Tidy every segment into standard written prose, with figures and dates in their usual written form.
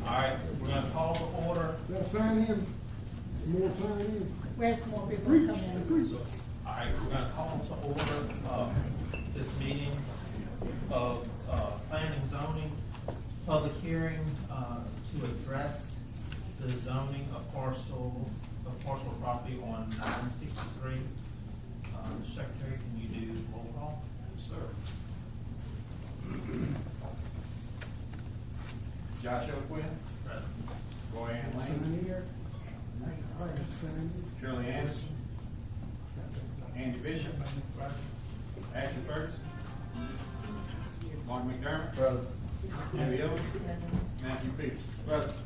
right, we're gonna call to order. Sign in. More sign in. Where's more people coming in? All right, we're gonna call to order, this meeting of, planning and zoning, public hearing, to address the zoning of parcel property on 963. Secretary, can you do roll call? Yes, sir. Joshua Quinn, Present. Roy Ann Sign Lane, here. Sign in. Shirley Anderson, Andy Bishop, Ashley Ferguson, Mark McDermott, Debbie Owens, Matthew Peters. Present.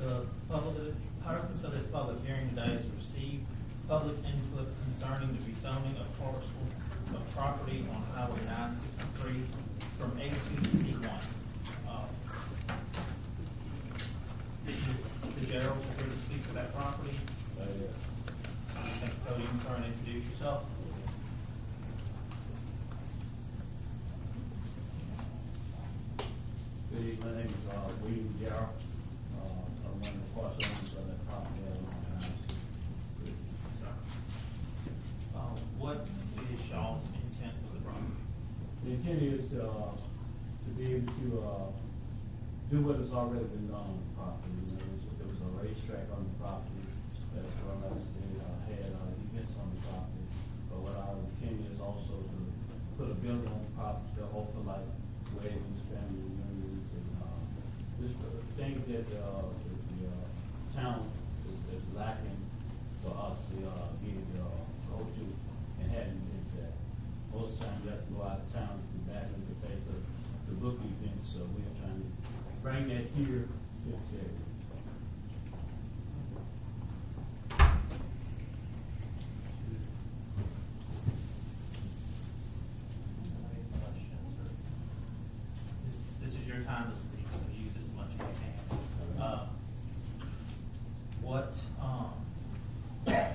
The purpose of this public hearing today is to receive public input concerning the rezoning of parcel of property on Highway 963 from A2 to C1. The Gerald, free to speak to that property. Thank you, Cody. You can turn and introduce yourself. Good evening, my name is William Jarrell. I'm one of the parcel owners of that property on What is y'all's intent with the property? The intent is to be able to do what has already been done on the property. You know, there was a racetrack on the property as well as they had events on the property. But what our intent is also to put a building on the property to offer like weddings, family reunions, and just things that the town is lacking for us to be able to go to and have events at. Most times you have to go out of town to be back in the pay to book events, so we're trying to bring that here to this area. Any questions? This is your time to speak, so use it as much as you can.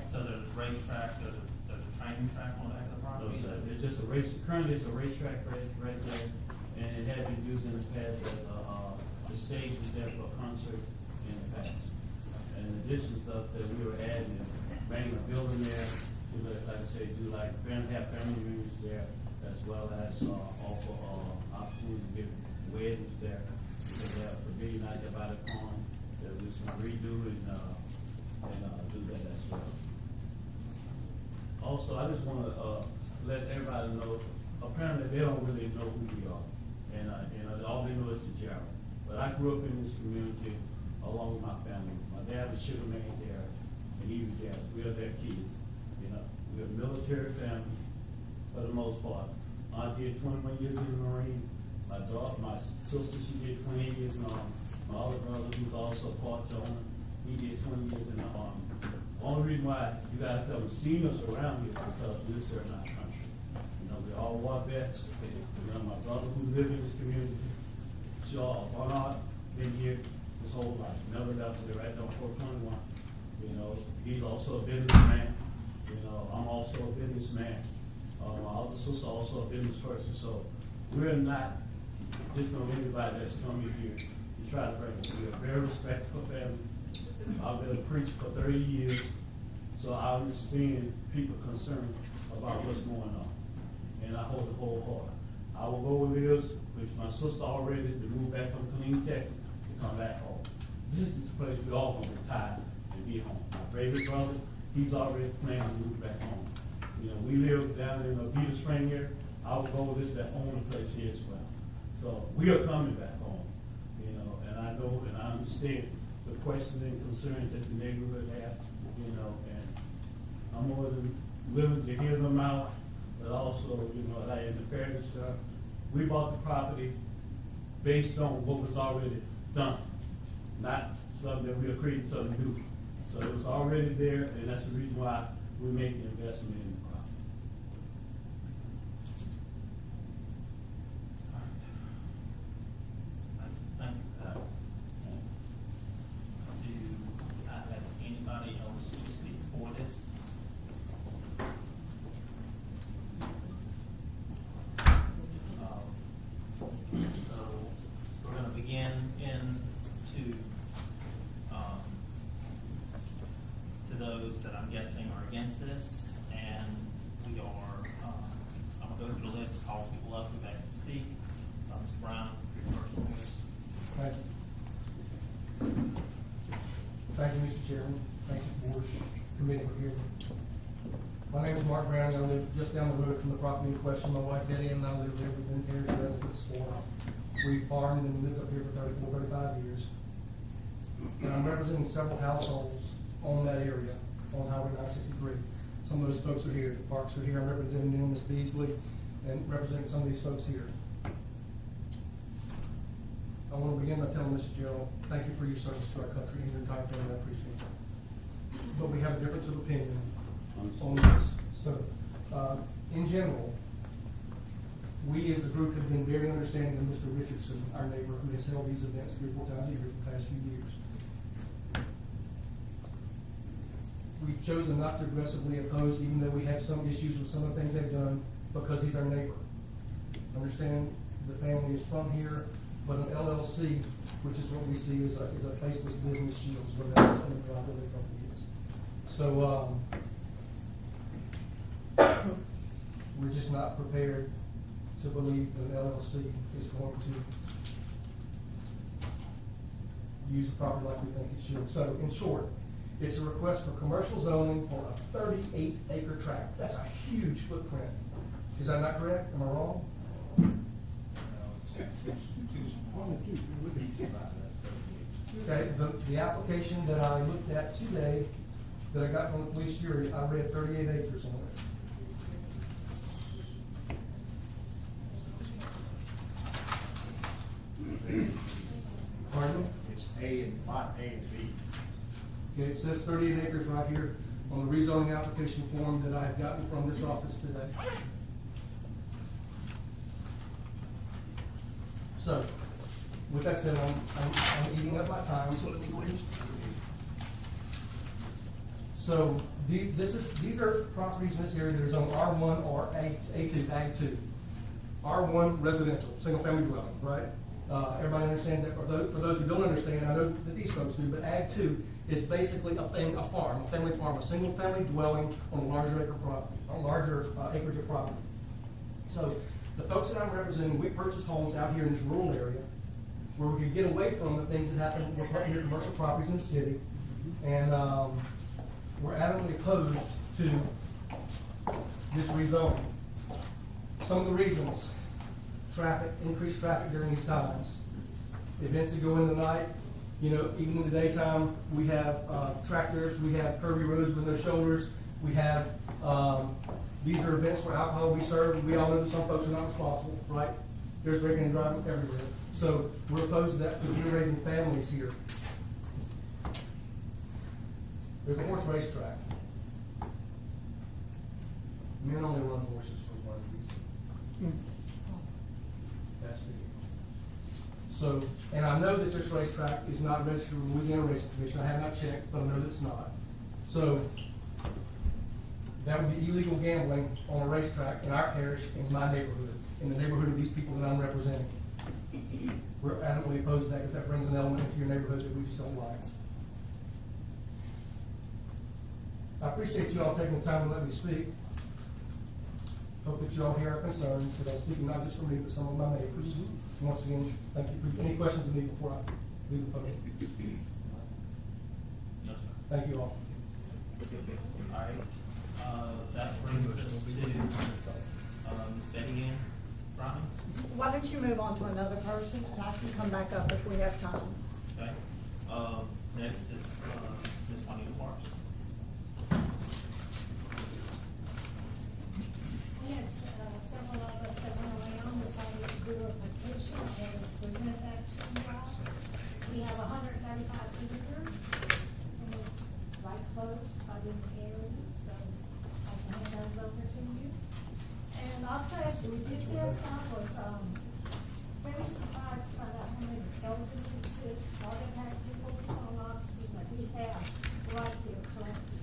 So there's a racetrack, there's a training track on the back of the property? It's just a race. Currently, it's a racetrack right there, and it had been used in the past as the stage was there for a concert in the past. And in addition stuff that we were adding, bringing a building there, to like I say, do like have family reunions there, as well as offer opportunity to get weddings there. Because they have a pavilion out there by the pond that we should redo and do that as well. Also, I just want to let everybody know, apparently they don't really know who we are. And all they know is the Jarrell. But I grew up in this community along with my family. My dad was sugar man there, and he was Jarrell. We are their kids. You know, we're a military family for the most part. I did 21 years in the Marine. My daughter, my sister, she did 28 years in the Army. My other brother, who's also a part owner, he did 20 years in the Army. The only reason why you guys haven't seen us around here is because we're serving our country. You know, we're all war vets. You know, my brother who lived in this community, Shaw Barnard, been here his whole life. Never left to the right on 421. You know, he's also a businessman. You know, I'm also a businessman. My other sister also a business person. So we're not different from anybody that's coming here to try to bring it. We're a very respectful family. I've been a preacher for 30 years, so I understand people concerned about what's going on, and I hold it wholehearted. Our goal is, which my sister already, to move back from Killeen, Texas, to come back home. This is the place we all want to retire and be home. My favorite brother, he's already planning to move back home. You know, we live down in Peter Spring here. Our goal is to own a place here as well. So we are coming back home, you know, and I know and I understand the questions and concerns that the neighborhood have, you know, and I'm more than willing to hear them out, but also, you know, like in the fairness stuff, we bought the property based on what was already done, not something that we are creating something new. So it was already there, and that's the reason why we make the investment in the property. Thank you for that. Do I have anybody else to speak for this? So we're gonna begin to those that I'm guessing are against this, and we are, I'm gonna go through the list, call people up who've asked to speak. Mr. Brown, your first one. Thank you. Thank you, Mr. Chairman. Thank you, board, committee for hearing me. My name is Mark Brown, and I live just down the road from the property in question. My wife Betty and I live there. We've been here as residents for. We farmed and lived up here for 34, 35 years. And I'm representing several households on that area, on Highway 963. Some of those folks are here, the Parks are here. I'm representing them, Ms. Beasley, and representing some of these folks here. I want to begin by telling Mr. Gerald, thank you for your service to our country and your entire family. I appreciate it. But we have a difference of opinion on this. So, in general, we as a group have been very understanding of Mr. Richardson, our neighbor, who has held these events 3 or 4 times a year for the past few years. We've chosen not to aggressively oppose, even though we have some issues with some of the things they've done, because he's our neighbor. Understand the family is from here, but an LLC, which is what we see is a faceless business shields, where that's going to drive what the company is. So we're just not prepared to believe that an LLC is going to use the property like we think it should. So in short, it's a request for commercial zoning for a 38-acre tract. That's a huge footprint. Is that not correct? Am I wrong? Okay, the application that I looked at today, that I got from the police jury, I read 38 acres on it. Pardon me? It's A and lot A and B. Okay, it says 38 acres right here on the rezoning application form that I have gotten from this office today. So, with that said, I'm eating up my time, so let me go ahead and speak. So, these are properties in this area that are zoned R1 or A2, Ag 2. R1 residential, single family dwelling, right? Everybody understands that. For those who don't understand, I know that these folks do, but Ag 2 is basically a family farm, a single family dwelling on a larger acre property, on larger acreage of property. So the folks that I'm representing, we purchased homes out here in this rural area where we could get away from the things that happen with right here commercial properties in the city, and we're adamantly opposed to this rezoning. Some of the reasons: traffic, increased traffic during these times, events that go in the night. You know, even in the daytime, we have tractors, we have curvy roads with no shoulders, we have, these are events where alcohol will be served, and we all know that some folks are not responsible, right? There's drinking and driving everywhere. So we're opposed to that because we're raising families here. There's a horse racetrack. Men only run horses for one reason. That's it. So, and I know that this racetrack is not registered with the Louisiana Racing Commission. I have not checked, but I know that it's not. So, that would be illegal gambling on a racetrack in our parish, in my neighborhood, in the neighborhood of these people that I'm representing. We're adamantly opposed to that because that brings an element into your neighborhood that we just don't like. I appreciate you all taking the time to let me speak. Hope that you all hear our concerns, because I'm speaking not just for me, but some of my neighbors. Once again, thank you for any questions of me before I leave the podium. No, sir. Thank you all. All right, that brings us to Ms. Betty Ann Browning. Why don't you move on to another person, and I can come back up if we have time. Okay. Next is Ms. Juanita Parks. Yes, several of us that went around decided to do a petition and present that to you all. We have 135 signatures. And we'd like process we did this, I was, very surprised to find out how many elderly sick, heart attack people, colonoscopy, that we have right here close.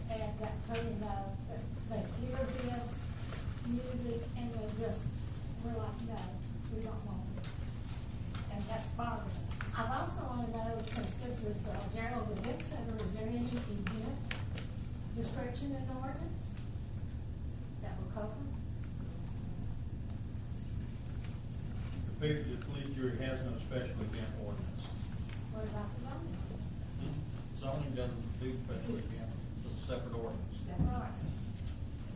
And that tell you know, so they hear this music and they just, we're like, no, we don't want it. And that's bothering. I also want to know, since this is Gerald's Event Center, is there any event description in the ordinance that will cover? The police jury has no special event ordinance. What about the zoning? Zoning doesn't do special events, it's a separate ordinance. That's right.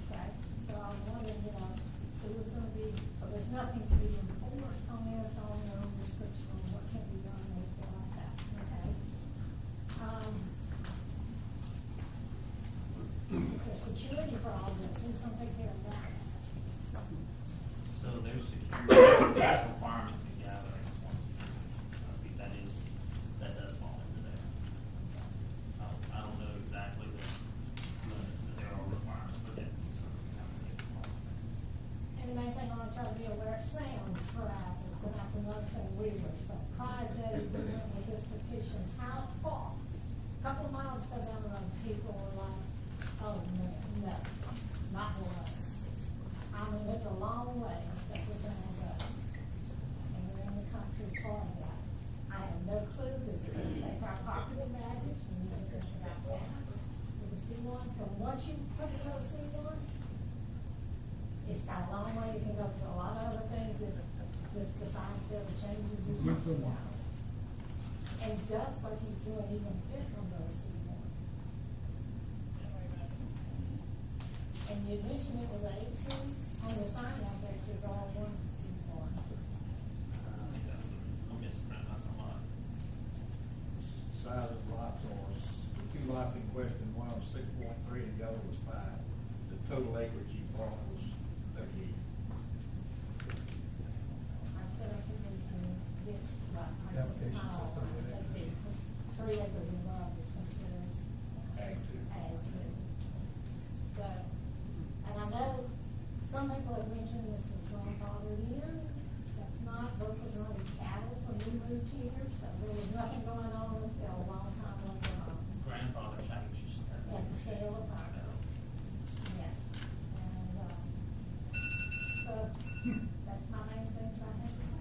Okay, so I was wondering, you know, who was gonna be, so there's nothing to be enforced on this, on no restriction on what can be done, or anything like that, okay? There's security for all this, who's gonna take care of that? So there's security, there's requirements in gatherings. That does fall into there. I don't know exactly the limits, but there are requirements for that. And the main thing I want to try to be aware of sounds for apples, and that's another thing we were surprised at if we went with this petition. How far? A couple of miles to go down the road, people were like, oh, no, not one. I mean, it's a long way to step this sound goes. And we're in the country part of that. I have no clue, this is going to take our property values, we need to think about that. With the C1, because once you put it to a C1, it's got a long way, you can go to a lot of other things if this decides to change and do something else. And does what he's doing even different from those C1. And you mentioned it was A2, on the sign out there, it says all one to C1. I think that was a misprint, that's a lot. Size of lots was, the two lots in question, one was 6.3 and the other was 5. The total acreage you bought was 38. I still don't think we can get, right, I think it's Application not all system right, with that's acreage. big, 3 acres above is considered Ag two. ag two. So, and I know some people have mentioned this was grandfathered in, that's not, both was running cattle when we moved here, so there was nothing going on until a long time later on. Grandfather changes. At the scale of I power. know. Yes, and, so, that's my main things I have to say.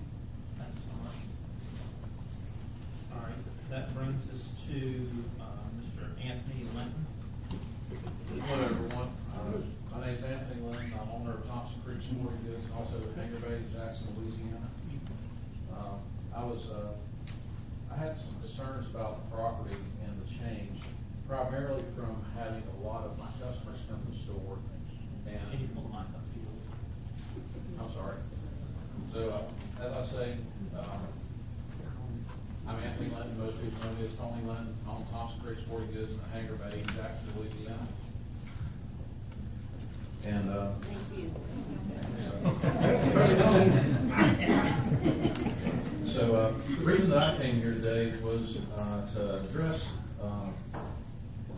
Thanks so much. All right, that brings us to, Mr. Anthony Linton. Hello, everyone. My name's Anthony Lynn. I'm owner of Thompson Creek Sporting Goods and also of Hanger Bay in Jackson, Louisiana. I had some concerns about the property and the change, primarily from having a lot of my customers come to the store. Can you And, pull the mic up to you? I'm sorry. So, as I say, I'm Anthony Linton. Most people know me as Tony Linton. I own Thompson Creek Sporting Goods in Hanger Bay in Jackson, Louisiana. And, So, the reason that I came here today was to address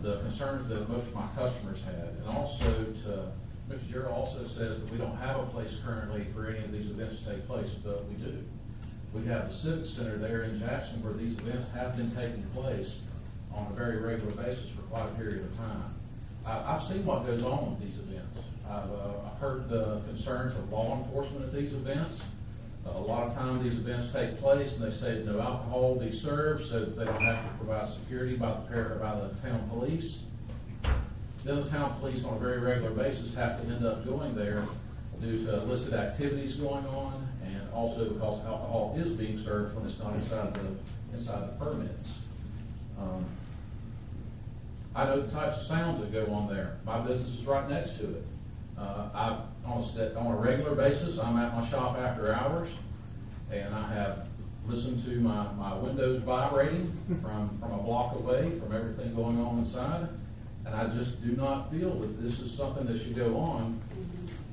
the concerns that most of my customers had, and also to, Mr. Gerald also says that we don't have a place currently for any of these events to take place, but we do. We have the Civic Center there in Jackson where these events have been taking place on a very regular basis for quite a period of time. I've seen what goes on with these events. I've heard the concerns of law enforcement at these events. A lot of times these events take place and they say that no alcohol will be served so that they don't have to provide security by the town police. Then the town police on a very regular basis have to end up going there due to illicit activities going on and also because alcohol is being served when it's not inside the permits. I know the types of sounds that go on there. My business is right next to it. On a regular basis, I'm at my shop after hours, and I have listened to my windows vibrating from a block away from everything going on inside, and I just do not feel that this is something that should go on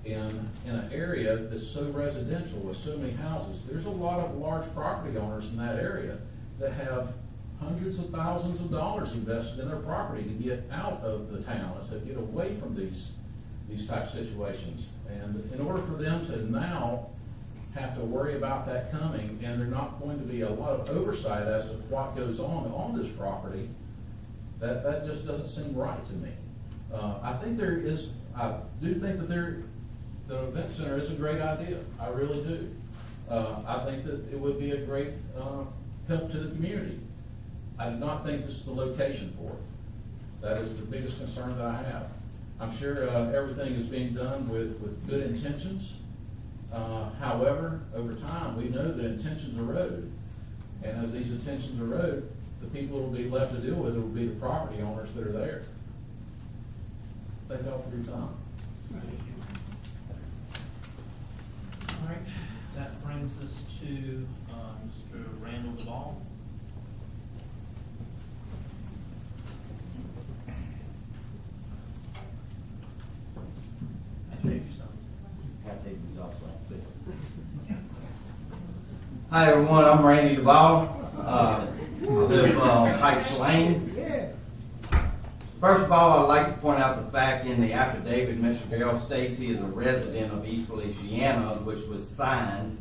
in an area that's so residential with so many houses. There's a lot of large property owners in that area that have hundreds of thousands of dollars invested in their property to get out of the town, to get away from these these type of situations. And in order for them to now have to worry about that coming, and there's not going to be a lot of oversight as to what goes on this property, that just doesn't seem right to me. I do think that the event center is a great idea. I really do. I think that it would be a great help to the community. I do not think this is the location for it. That is the biggest concern that I have. I'm sure everything is being done with good intentions. However, over time, we know that intentions erode. And as these intentions erode, the people that will be left to deal with it will be the property owners that are there. Thank y'all for your time. All right, that brings us to Mr. Randall Duvall. Introduce yourself. Hi everyone, I'm Randy Duvall. I live on Pikes Lane. First of all, I'd like to point out the fact in the affidavit, Mr. Darrell states he is a resident of East Feliciana, which was signed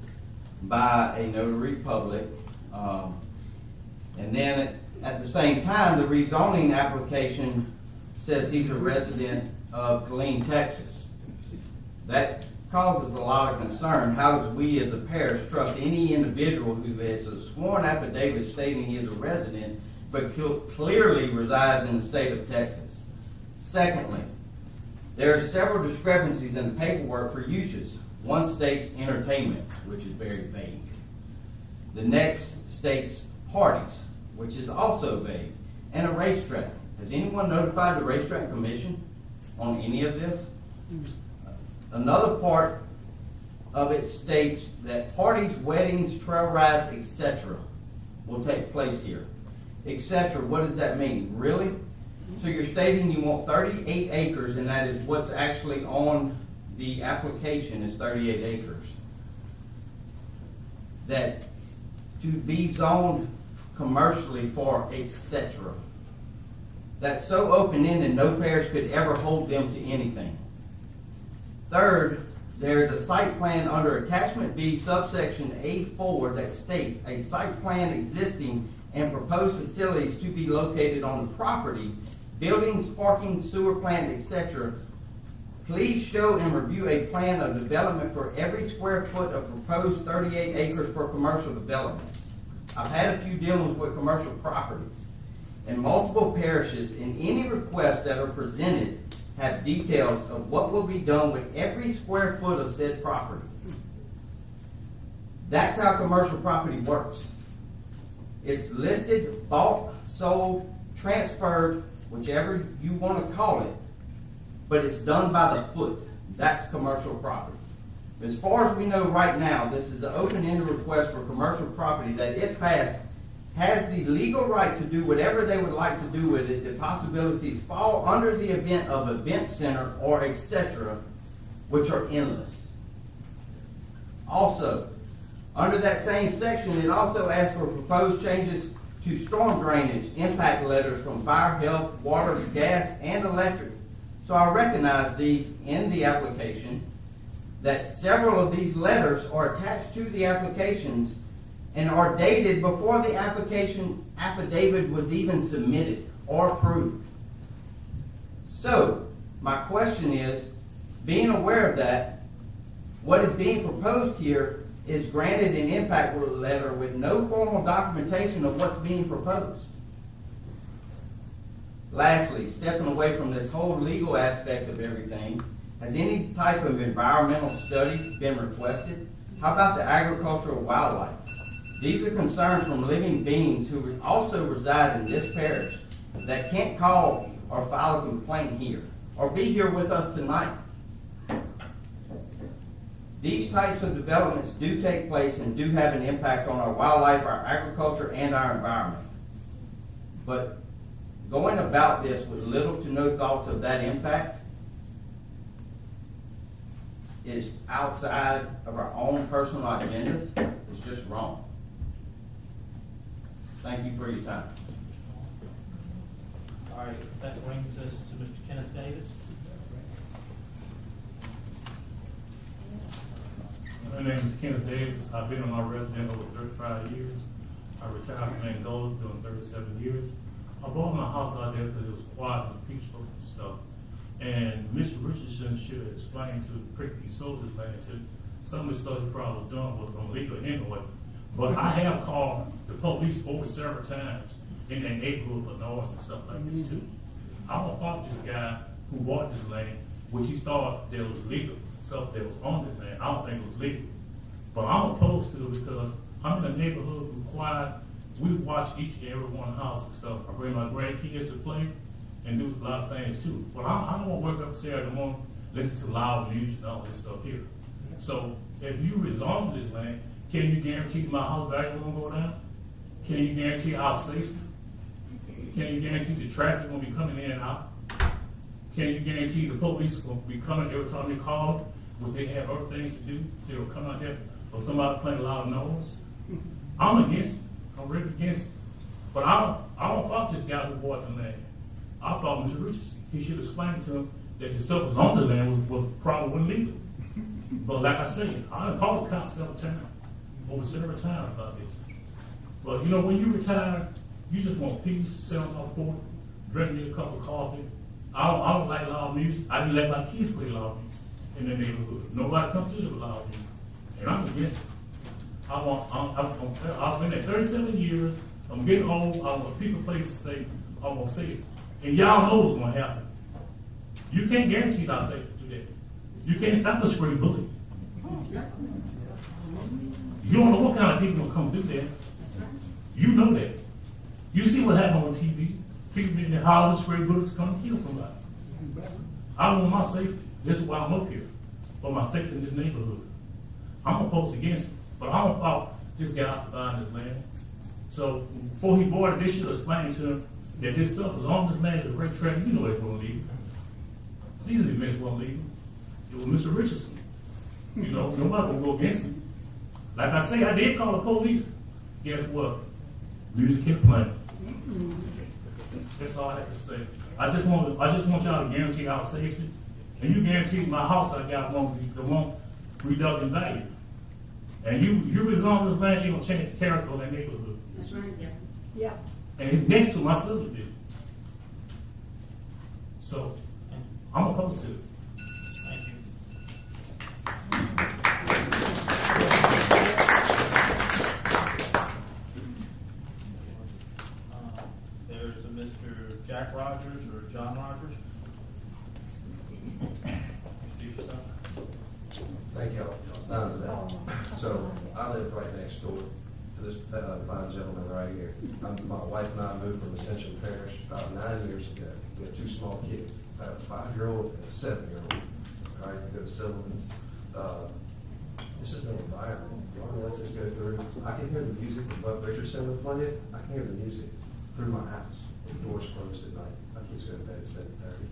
by a notary public. And then at the same time, the rezoning application says he's a resident of Killeen, Texas. That causes a lot of concern. How does we as a parish trust any individual who has a sworn affidavit stating he is a resident but clearly resides in the state of Texas? Secondly, there are several discrepancies in the paperwork for uses. One states entertainment, which is very vague. The next states parties, which is also vague, and a racetrack. Has anyone notified the racetrack commission on any of this? Another part of it states that parties, weddings, trail rides, etc. will take place here. Etc. What does that mean? Really? So you're stating you want 38 acres, and that is what's actually on the application is 38 acres. That to be zoned commercially for etc. That's so open-ended no parish could ever hold them to anything. Third, there is a site plan under attachment B subsection A4 that states a site plan existing and proposed facilities to be located on the property, buildings, parking, sewer plant, etc. Please show and review a plan of development for every square foot of proposed 38 acres for commercial development. I've had a few dealings with commercial properties, and multiple parishes in any requests that are presented have details of what will be done with every square foot of said property. That's how commercial property works. It's listed, bought, sold, transferred, whichever you want to call it, but it's done by the foot. That's commercial property. As far as we know right now, this is an open-ended request for commercial property that, if passed, has the legal right to do whatever they would like to do with it. The possibilities fall under the event of event center or etc., which are endless. Also, under that same section, it also asks for proposed changes to storm drainage, impact letters from fire, health, water, gas, and electric. So I recognize these in the application, that several of these letters are attached to the applications and are dated before the application affidavit was even submitted or approved. So, my question is, being aware of that, what is being proposed here is granted an impact letter with no formal documentation of what's being proposed. Lastly, stepping away from this whole legal aspect of everything, has any type of environmental study been requested? How about the agricultural wildlife? These are concerns from living beings who also reside in this parish that can't call or file a complaint here or be here with us tonight. These types of developments do take place and do have an impact on our wildlife, our agriculture, and our environment. But going about this with little to no thoughts of that impact is outside of our own personal agendas. It's just wrong. Thank you for your time. All right, that brings us to Mr. Kenneth Davis. is Kenneth Davis. I've been on my resident over 35 years. I retired from Angola doing 37 years. I bought my house out there because it was quiet and peaceful and stuff. And Mr. Richardson should have explained to the prick he sold this land to, some of the stuff he probably was doing was illegal anyway. But I have called the police over several times in that neighborhood for noise and stuff like this too. I don't fault this guy who bought this land, which he thought that was legal, stuff that was on this land. I don't think it was legal. But I'm opposed to it because I'm in a neighborhood who's quiet. We watch each and every one house and stuff. I bring my grandkids to play and do a lot of things too. But I don't want to work up Saturday morning, listen to loud music and all this stuff here. So if you rezone this land, can you guarantee my house value won't go down? Can you guarantee our safety? Can you guarantee the traffic won't be coming in and out? Can you guarantee the police will be coming every time they call them, which they have other things to do? They will come out there for somebody playing loud noise? I'm against it. I'm really against it. But I don't fault this guy who bought the land. I fault Mr. Richardson. He should explain to him that the stuff was on the land was probably illegal. But like I said, I called the cops several times, over several times about this. But you know, when you retire, you just want peace, sit on top of the porch, drink me a cup of coffee. I don't like loud music. I didn't let my kids play loud music in the neighborhood. Nobody comes to live with loud music. And I'm against it. I've been there 37 years. I'm getting old. I want a people place to stay. I'm going to say it. And y'all know what's going to happen. You can't guarantee our safety today. You can't stop a stray bullet. You don't know what kind of people will come through there. You know that. You see what happened on TV. People in their houses, stray bullets come and kill somebody. I want my safety. This is why I'm up here. For my safety in this neighborhood. I'm opposed against it. But I don't fault this guy for buying this land. So before he bought it, they should explain to him that this stuff, as long as this land is a great track, you know it wasn't legal. These events weren't legal. It was Mr. Richardson. You know, nobody will go against him. Like I say, I did call the police. Guess what? Music kept playing. That's all I have to say. I just want y'all to guarantee our safety, and you guarantee my house I got won't reduce in value. And you rezone this land, you're gonna change the character of that neighborhood. That's right, yeah. Yeah. And it's next to my subdivision. So I'm opposed to it. Thank you. There's a Mr. Jack Rogers or John Rogers. Introduce yourself. Thank you. So I live right next door to this fine gentleman right here. My wife and I moved from Ascension Parish about 9 years ago. We have two small kids, a 5-year-old and a 7-year-old. All right, we go to Silverman's. This is no environment. You want to let this go through? I can hear the music that Buck Richardson would play it. I can hear the music through my house. The doors closed at night. My kids go to bed at 7:30.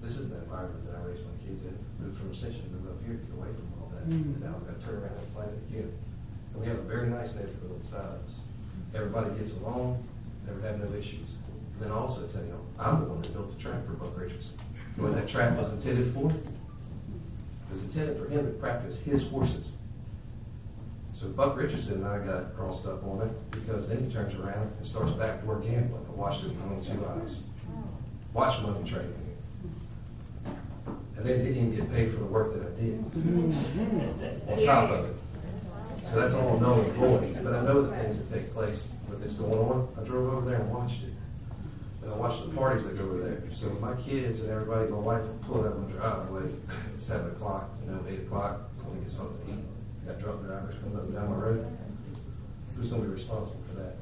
This is the environment that I raised my kids in. Moved from Ascension, moved up here to get away from all that. And now I'm going to turn around and play it again. And we have a very nice neighborhood beside us. Everybody gets along, never have no issues. And then I also tell you, I'm the one that built the track for Buck Richardson. What that track was intended for, it was intended for him to practice his horses. So Buck Richardson and I got crossed up on it because then he turns around and starts backdoor gambling. I watched it with my own 2 eyes. Watch money trading. And then didn't even get paid for the work that I did on top of it. So that's all null and void. But I know the things that take place with this going on. I drove over there and watched it. And I watched the parties that go over there. So my kids and everybody, my wife would pull it up my driveway at 7 o'clock, 8 o'clock, going to get something to eat. Got drunk drivers coming up and down my road. Who's going to be responsible for that?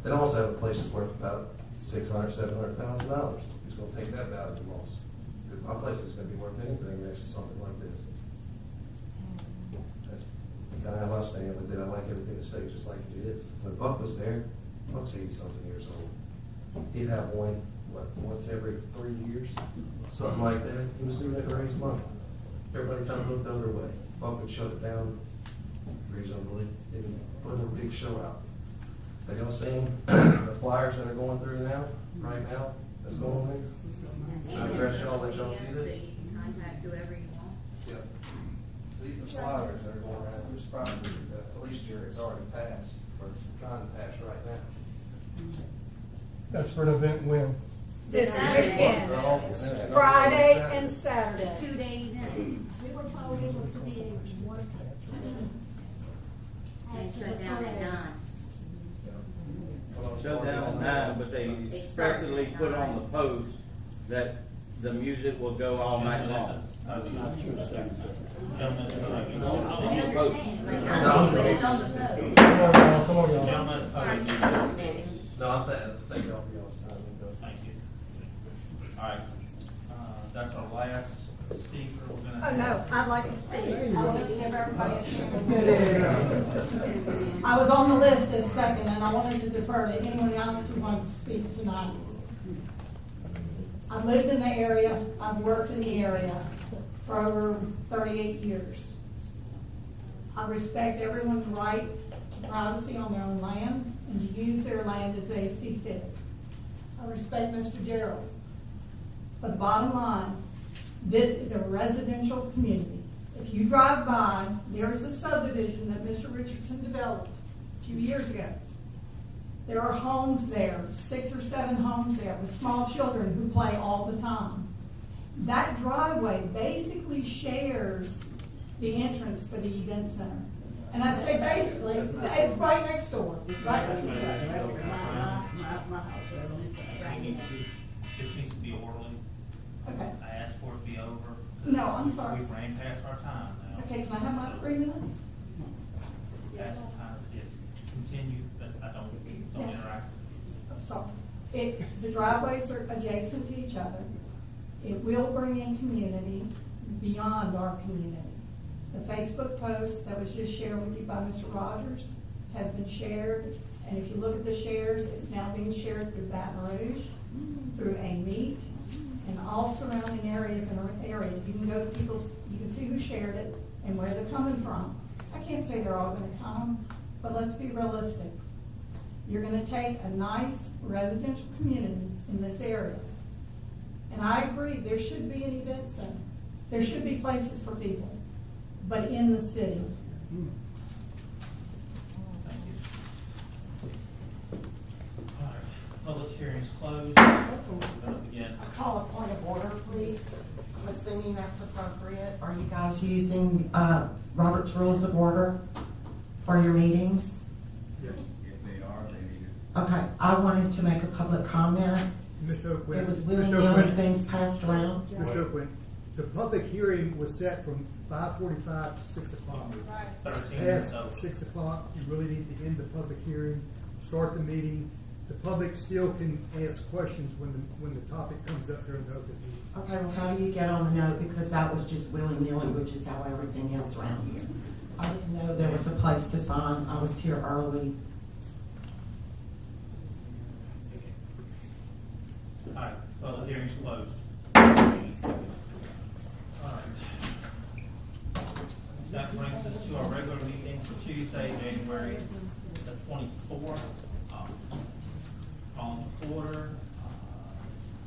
Then I also have a place that's worth about $600,000, $700,000. Who's going to take that value loss? Because my place is going to be worth anything next to something like this. That's kind of how I stand with it. I like everything to stay just like it is. When Buck was there, Buck's 80-something years old. He'd have one, once every 3 years? Something like that. He was doing it to raise money. Everybody kind of looked the other way. Buck would shut it down reasonably. He would put a big show out. Have y'all seen the flyers that are going through now, right now, that's going on there? Can I address y'all, let y'all see this? You can contact whoever you want. Yep. So these are flyers property, the police jury has already passed, or trying to pass right now. That's for an event when? This weekend, Friday Friday and Saturday. 2-day event. We were told it was to be one. They shut down at 9. Shut down at 9, but they expressly put on the post that the music will go all night long. We understand, but it's on the post. Come on, y'all, come on, y'all. No, I'm thank y'all for y'all's time. Thank you. All right, that's our last speaker. We're gonna Oh, no, have- I'd like to speak. I wanted to give everybody a chance. I was on the list as second, and I wanted to defer to anyone else who wanted to speak tonight. I've lived in the area, I've worked in the area for over 38 years. I respect everyone's right to privacy on their own land and to use their land as they see fit. I respect Mr. Gerald. But the bottom line, this is a residential community. If you drive by, there is a subdivision that Mr. Richardson developed a few years ago. There are homes there, 6 or 7 homes there with small children who play all the time. That driveway basically shares the entrance for the event center. And I say basically, it's right next door, right? This needs to be orderly. Okay. I asked for it to be over. No, I'm sorry. We've ran past our time now. Okay, can I have my 3 minutes? Past our time, it's continued, but I don't interact. I'm sorry. The driveways are adjacent to each other. It will bring in community beyond our community. The Facebook post that was just shared with you by Mr. Rogers has been shared, and if you look at the shares, it's now being shared through Baton Rouge, through a meet, and all surrounding areas in our area. You can go to people's, you can see who shared it and where they're coming from. I can't say they're all gonna come, but let's be realistic. You're gonna take a nice residential community in this area. And I agree, there should be an event center. There should be places for people, but in the city. Thank you. All right, public hearing's closed. We're gonna begin. I call a point of order, please. I'm assuming that's appropriate. Are you guys using Robert's Rules of Order for your meetings? Yes. If they are, they need it. Okay, I wanted to make a public comment. Mr. O'Quinn. It was Mr. willy-nilly O'Quinn. things passed around. Mr. O'Quinn, the public hearing was set from 5:45 to 6 o'clock. 13 minutes Past over. 6 o'clock, you really need to end the public hearing, start the meeting. The public still can ask questions when the topic comes up during the open meeting. Okay, well, how do you get on the note? Because that was just willy-nilly, which is how everything else around here. I didn't know there was a place to sign. I was here early. All right, public hearing's closed. All right. That brings us to our regular meeting for Tuesday, January the 24th. Calling to order.